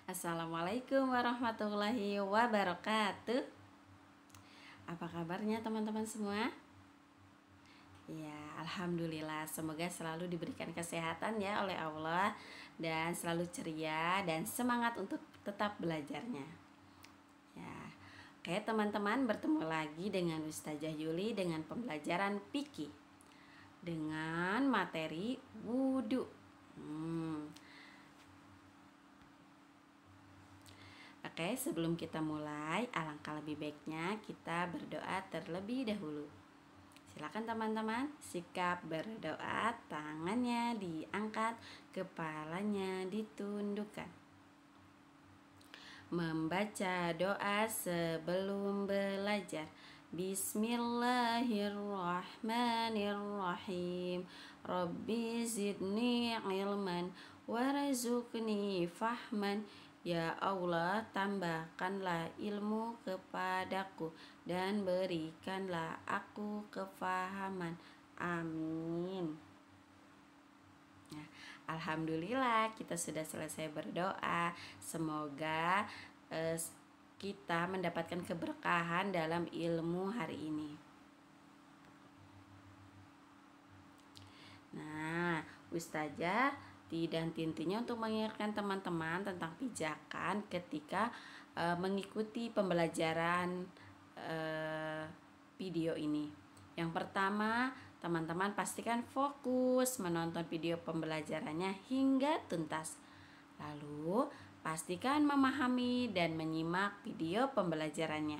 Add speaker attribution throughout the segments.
Speaker 1: Assalamualaikum warahmatullahi wabarakatuh. Apa kabarnya teman-teman semua? Ya, alhamdulillah, semoga selalu diberikan kesehatan ya oleh Allah, dan selalu ceria dan semangat untuk tetap belajarnya. Ya. Oke, teman-teman, bertemu lagi dengan Ustazah Yuli dengan pembelajaran fikih dengan materi wudhu. Oke, sebelum kita mulai, alangkah lebih baiknya kita berdoa terlebih dahulu. Silakan teman-teman, sikap berdoa, tangannya diangkat, kepalanya ditundukkan. Membaca doa sebelum belajar. Bismillahirrahmanirrahim. Rabbi zidni ilman warzuqni fahman. Ya Allah, tambahkanlah ilmu kepadaku dan berikanlah aku kefahaman. Amin. Nah, alhamdulillah kita sudah selesai berdoa. Semoga kita mendapatkan keberkahan dalam ilmu hari ini. Nah, Ustazah dan intinya untuk mengingatkan teman-teman tentang pijakan ketika mengikuti pembelajaran video ini. Yang pertama, teman-teman pastikan fokus menonton video pembelajarannya hingga tuntas. Lalu, pastikan memahami dan menyimak video pembelajarannya.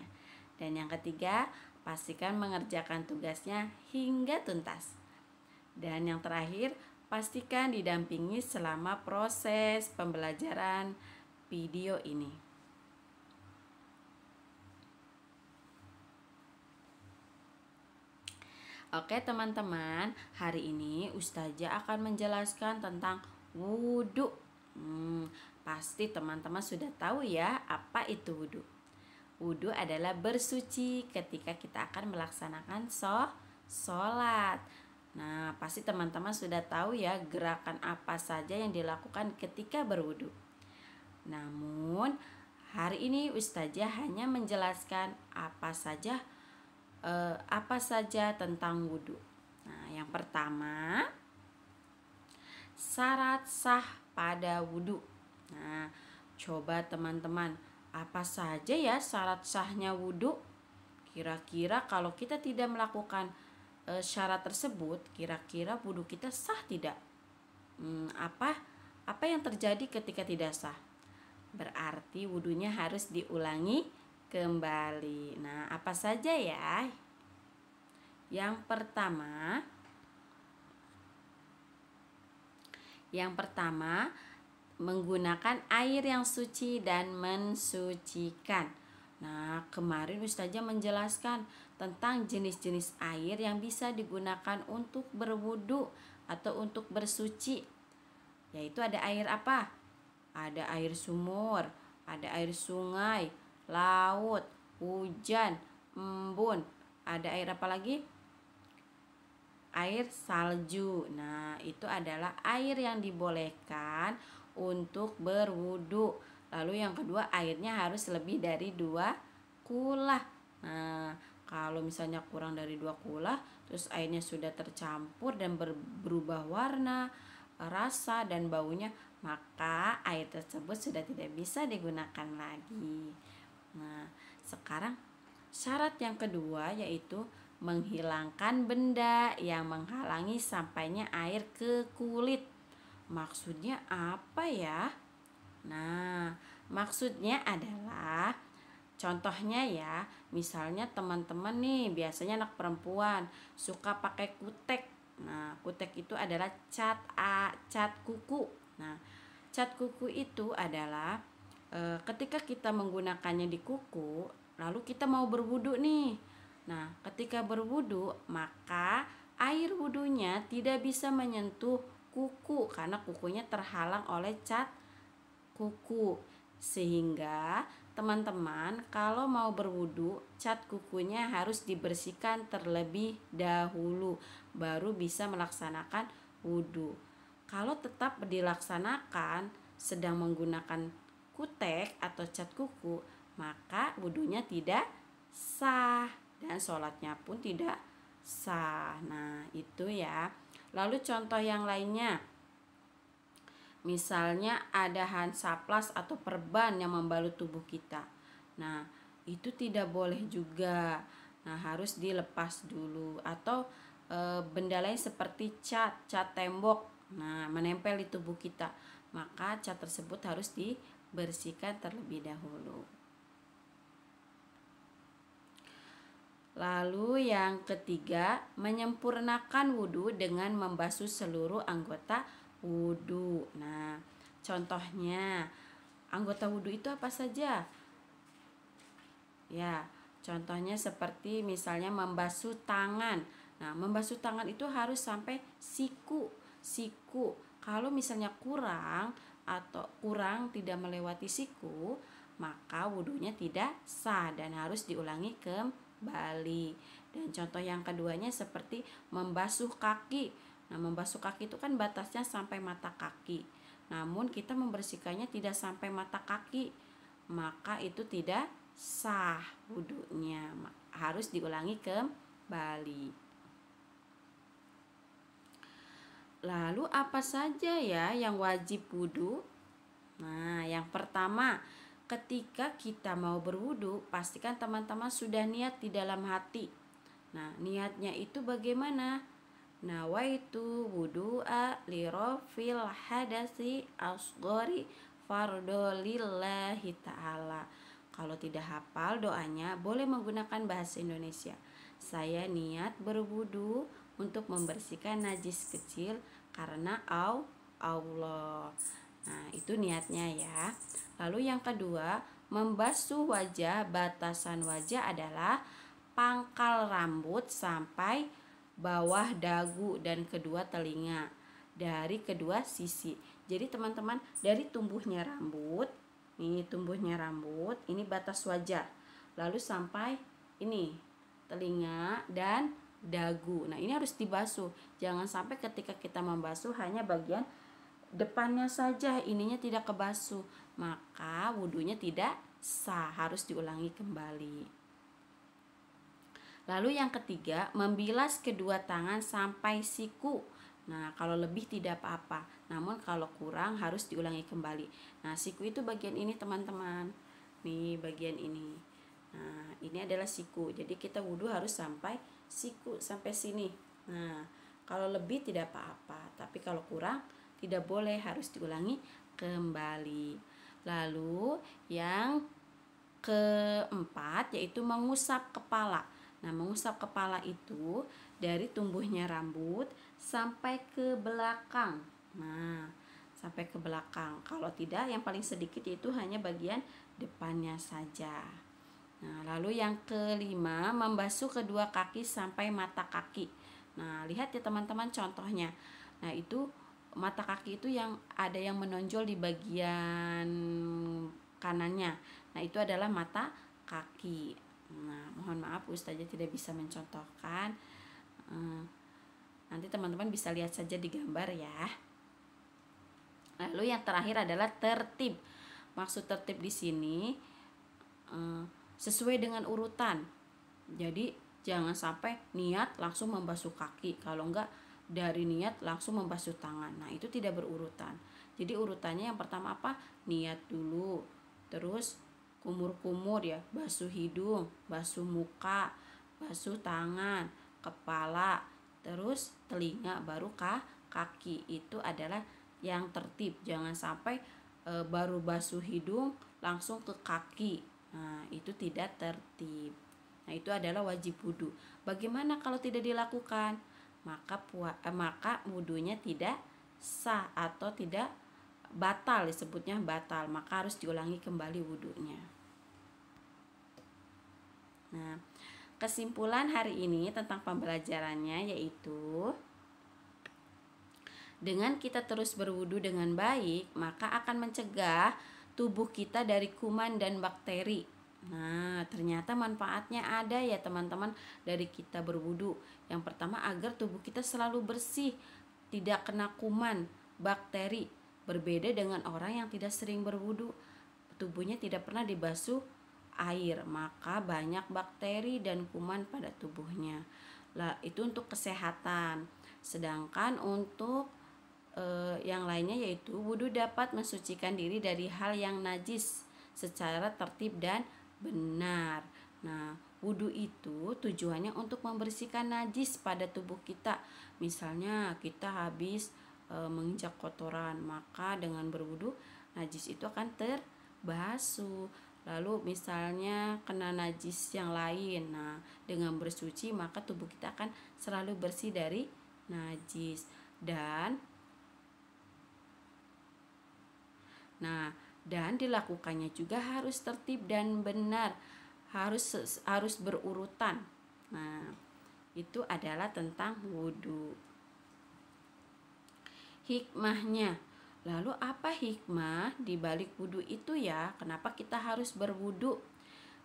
Speaker 1: Dan yang ketiga, pastikan mengerjakan tugasnya hingga tuntas. Dan yang terakhir, pastikan didampingi selama proses pembelajaran video ini. Oke teman-teman, hari ini Ustazah akan menjelaskan tentang wudhu. Pasti teman-teman sudah tahu ya apa itu wudhu. Wudhu adalah bersuci ketika kita akan melaksanakan sholat. Nah, pasti teman-teman sudah tahu ya gerakan apa saja yang dilakukan ketika berwudu. Namun, hari ini Ustazah hanya menjelaskan apa saja tentang wudu. Nah, yang pertama, syarat sah pada wudu. Nah, coba teman-teman, apa saja ya syarat sahnya wudu? Kira-kira kalau kita tidak melakukan syarat tersebut, kira-kira wudu kita sah tidak? Apa yang terjadi ketika tidak sah? Berarti wudunya harus diulangi kembali. Nah, apa saja ya? Yang pertama, menggunakan air yang suci dan mensucikan. Nah, kemarin Ustazah menjelaskan tentang jenis-jenis air yang bisa digunakan untuk berwudu atau untuk bersuci. Yaitu ada air apa? Ada air sumur, ada air sungai, laut, hujan, embun. Ada air apa lagi? Air salju. Nah, itu adalah air yang dibolehkan untuk berwudu. Lalu yang kedua, airnya harus lebih dari 2 kulah. Nah, kalau misalnya kurang dari 2 kulah, terus airnya sudah tercampur dan berubah warna, rasa dan baunya, maka air tersebut sudah tidak bisa digunakan lagi. Nah, sekarang syarat yang kedua yaitu menghilangkan benda yang menghalangi sampainya air ke kulit. Maksudnya apa ya? Nah, maksudnya adalah contohnya ya, misalnya teman-teman nih biasanya anak perempuan suka pakai kutek. Nah, kutek itu adalah cat kuku. Nah, cat kuku itu adalah ketika kita menggunakannya di kuku, lalu kita mau berwudu nih. Nah, ketika berwudu, maka air wudunya tidak bisa menyentuh kuku karena kukunya terhalang oleh cat kuku. Sehingga teman-teman kalau mau berwudu, cat kukunya harus dibersihkan terlebih dahulu baru bisa melaksanakan wudu. Kalau tetap dilaksanakan sedang menggunakan kutek atau cat kuku, maka wudunya tidak sah dan sholatnya pun tidak sah. Nah, itu ya. Lalu contoh yang lainnya, misalnya ada hansaplas atau perban yang membalut tubuh kita. Nah, itu tidak boleh juga. Nah, harus dilepas dulu. Atau benda lain seperti cat tembok. Nah, menempel di tubuh kita. Maka cat tersebut harus dibersihkan terlebih dahulu. Lalu yang ketiga, menyempurnakan wudhu dengan membasuh seluruh anggota wudhu. Nah, contohnya anggota wudhu itu apa saja? Ya, contohnya seperti misalnya membasuh tangan. Nah, membasuh tangan itu harus sampai siku. Kalau misalnya kurang tidak melewati siku, maka wudhunya tidak sah dan harus diulangi kembali. Dan contoh yang keduanya seperti membasuh kaki. Nah, membasuh kaki itu kan batasnya sampai mata kaki. Namun kita membersihkannya tidak sampai mata kaki, maka itu tidak sah wudhunya. Harus diulangi kembali. Lalu apa saja ya yang wajib wudhu? Nah, yang pertama, ketika kita mau berwudhu, pastikan teman-teman sudah niat di dalam hati. Nah, niatnya itu bagaimana? Nawaitu wudu'a li rafil hadasi asghari fardolillahi ta'ala. Kalau tidak hafal doanya, boleh menggunakan bahasa Indonesia. Saya niat berwudu untuk membersihkan najis kecil karena Allah. Nah, itu niatnya ya. Lalu yang kedua, membasuh wajah. Batasan wajah adalah pangkal rambut sampai bawah dagu dan kedua telinga dari kedua sisi. Jadi teman-teman, dari tumbuhnya rambut, ini batas wajah. Lalu sampai ini telinga dan dagu. Nah, ini harus dibasuh. Jangan sampai ketika kita membasuh hanya bagian depannya saja, ininya tidak kebasuh, maka wudhunya tidak sah, harus diulangi kembali. Lalu yang ketiga, membilas kedua tangan sampai siku. Nah, kalau lebih tidak apa-apa, namun kalau kurang harus diulangi kembali. Nah, siku itu bagian ini teman-teman. Nih bagian ini. Nah, ini adalah siku. Jadi kita wudhu harus sampai siku, sampai sini. Nah, kalau lebih tidak apa-apa, tapi kalau kurang tidak boleh, harus diulangi kembali. Lalu yang keempat yaitu mengusap kepala. Nah, mengusap kepala itu dari tumbuhnya rambut sampai ke belakang. Nah, sampai ke belakang. Kalau tidak, yang paling sedikit itu hanya bagian depannya saja. Nah, lalu yang kelima, membasuh kedua kaki sampai mata kaki. Nah, lihat ya teman-teman contohnya. Nah, itu mata kaki itu yang ada yang menonjol di bagian kanannya. Nah, itu adalah mata kaki. Nah, mohon maaf Ustazah tidak bisa mencontohkan. Nanti teman-teman bisa lihat saja di gambar ya. Lalu yang terakhir adalah tertib. Maksud tertib di sini sesuai dengan urutan. Jadi jangan sampai niat langsung membasuh kaki, kalau enggak dari niat langsung membasuh tangan. Nah, itu tidak berurutan. Jadi urutannya yang pertama apa? Niat dulu, terus kumur-kumur ya, basuh hidung, basuh muka, basuh tangan, kepala, terus telinga, baru kaki. Itu adalah yang tertib. Jangan sampai baru basuh hidung langsung ke kaki. Nah, itu tidak tertib. Nah, itu adalah wajib wudhu. Bagaimana kalau tidak dilakukan? Maka wudhunya tidak sah atau tidak batal, disebutnya batal. Maka harus diulangi kembali wudhunya. Nah, kesimpulan hari ini tentang pembelajarannya yaitu dengan kita terus berwudhu dengan baik, maka akan mencegah tubuh kita dari kuman dan bakteri. Nah, ternyata manfaatnya ada ya teman-teman dari kita berwudhu. Yang pertama, agar tubuh kita selalu bersih, tidak kena kuman, bakteri. Berbeda dengan orang yang tidak sering berwudhu. tubuhnya tidak pernah dibasuh air, maka banyak bakteri dan kuman pada tubuhnya. Lah, itu untuk kesehatan. Sedangkan untuk yang lainnya yaitu wudhu dapat mensucikan diri dari hal yang najis secara tertib dan benar. Nah, wudhu itu tujuannya untuk membersihkan najis pada tubuh kita. Misalnya kita habis menginjak kotoran, maka dengan berwudhu najis itu akan terbasuh. Lalu misalnya kena najis yang lain, nah dengan bersuci maka tubuh kita akan selalu bersih dari najis. Dan dilakukannya juga harus tertib dan benar, harus berurutan. Nah, itu adalah tentang wudhu. Hikmahnya, lalu apa hikmah di balik wudhu itu ya? Kenapa kita harus berwudhu?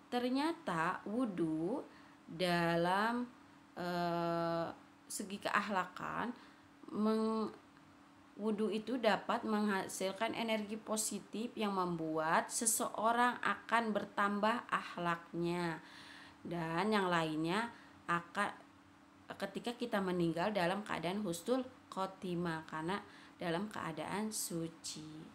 Speaker 1: Ternyata wudhu dalam segi keakhlakan, wudhu itu dapat menghasilkan energi positif yang membuat seseorang akan bertambah akhlaknya, dan yang lainnya akan ketika kita meninggal dalam keadaan husnul khotimah, karena dalam keadaan suci.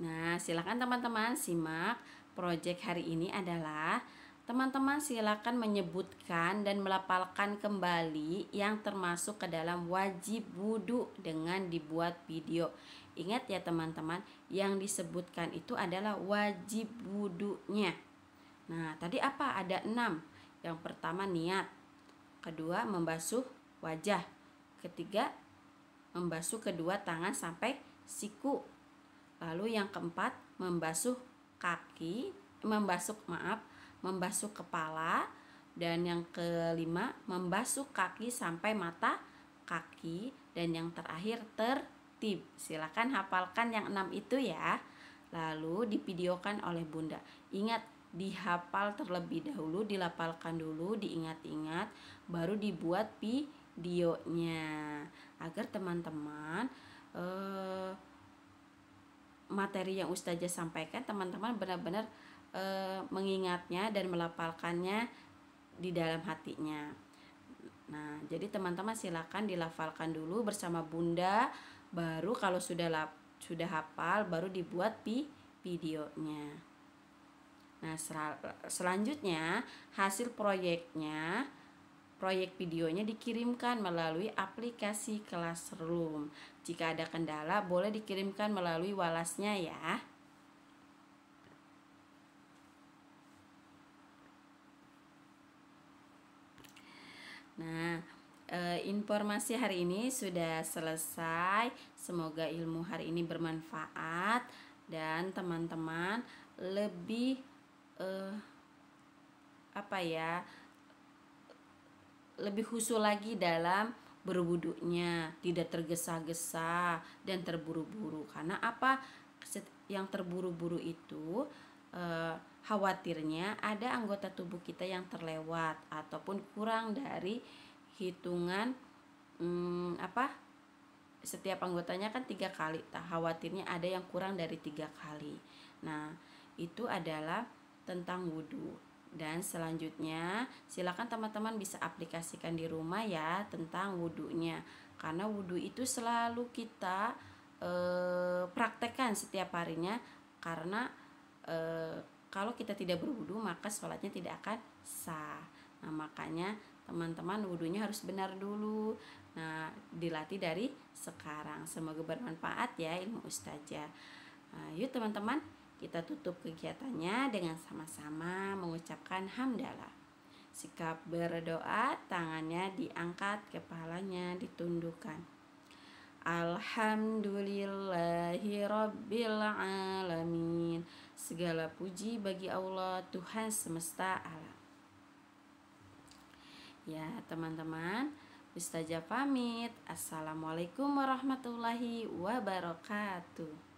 Speaker 1: Nah, silakan teman-teman simak proyek hari ini adalah teman-teman silakan menyebutkan dan melafalkan kembali yang termasuk ke dalam wajib wudhu dengan dibuat video. Ingat ya teman-teman, yang disebutkan itu adalah wajib wudhunya. Nah, tadi apa? Ada 6. Yang pertama niat, kedua membasuh wajah, ketiga membasuh kedua tangan sampai siku, lalu yang keempat membasuh kepala, dan yang kelima membasuh kaki sampai mata kaki, dan yang terakhir tertib. Silakan hafalkan yang 6 itu ya. Lalu divideokan oleh Bunda. Ingat, dihafal terlebih dahulu, dilafalkan dulu, diingat-ingat, baru dibuat videonya agar teman-teman materi yang Ustazah sampaikan teman-teman benar-benar mengingatnya dan melafalkannya di dalam hatinya. Nah, jadi teman-teman silakan dilafalkan dulu bersama Bunda, baru kalau sudah hafal baru dibuat videonya. Nah, selanjutnya hasil proyek videonya dikirimkan melalui aplikasi Classroom. Jika ada kendala boleh dikirimkan melalui walasnya ya. Nah, informasi hari ini sudah selesai. Semoga ilmu hari ini bermanfaat dan teman-teman lebih lebih khusyuk lagi dalam berwudunya, tidak tergesa-gesa dan terburu-buru. Karena apa? Yang terburu-buru itu khawatirnya ada anggota tubuh kita yang terlewat ataupun kurang dari hitungan setiap anggotanya kan 3 kali. Khawatirnya ada yang kurang dari 3 kali. Nah, itu adalah tentang wudhu. Dan selanjutnya silakan teman-teman bisa aplikasikan di rumah ya tentang wudhunya, karena wudhu itu selalu kita praktekkan setiap harinya, karena kalau kita tidak berwudhu maka sholatnya tidak akan sah. Nah, makanya teman-teman wudhunya harus benar dulu. Nah, dilatih dari sekarang. Semoga bermanfaat ya ilmu Ustazah. Nah, yuk teman-teman, kita tutup kegiatannya dengan sama-sama mengucapkan hamdalah. Sikap berdoa, tangannya diangkat, kepalanya ditundukkan. Alhamdulillahirabbil alamin. Segala puji bagi Allah, Tuhan semesta alam. Ya teman-teman, Ustazah pamit. Assalamualaikum warahmatullahi wabarakatuh.